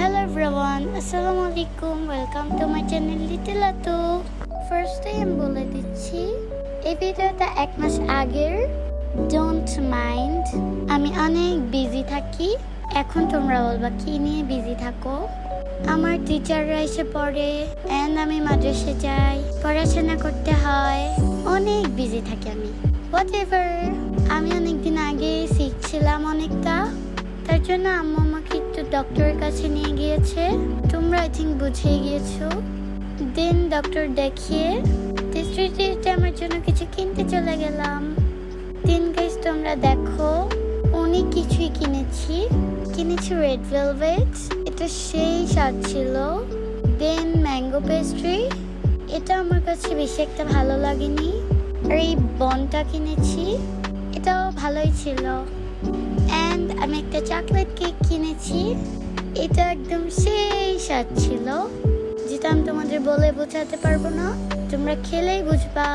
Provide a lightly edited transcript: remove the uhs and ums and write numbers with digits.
Hello everyone, Assalamualaikum. Welcome to my channel Little Atu. First time বলে দিচ্ছি এই ভিডিওটা 1 মাস আগের। Don't mind, আমি অনেক বিজি থাকি। এখন তোমরা বলবা কি নিয়ে বিজি থাকো। আমার টিচাররা এসে পড়ে এন্ড আমি মাদ্রাসে যাই, পড়াশোনা করতে হয়, অনেক বিজি থাকি আমি। Whatever, আমি অনেকদিন আগে শিখছিলাম অনেকটা, তার জন্য আম্মু আমাকে একটু ডক্টরের কাছে নিয়ে গিয়েছে। তোমরা আই থিঙ্ক বুঝে গিয়েছো। দেন ডক্টর দেখিয়ে স্ট্রিটে আমার জন্য কিছু কিনতে চলে গেলাম। দেন গাইস তোমরা দেখো অনেক কিছুই কিনেছি রেড ভেলভেট, এটা সেই স্বাদ ছিল। দেন ম্যাঙ্গো পেস্ট্রি, এটা আমার কাছে বেশি একটা ভালো লাগেনি। আর এই বনটা কিনেছি, এটাও ভালোই ছিল। অ্যান্ড আমি একটা চকলেট কেক কিনেছি, এটা একদম সেই স্বাদ ছিল, যেটা আমি তোমাদের বলে বোঝাতে পারবো না, তোমরা খেলেই বুঝবা।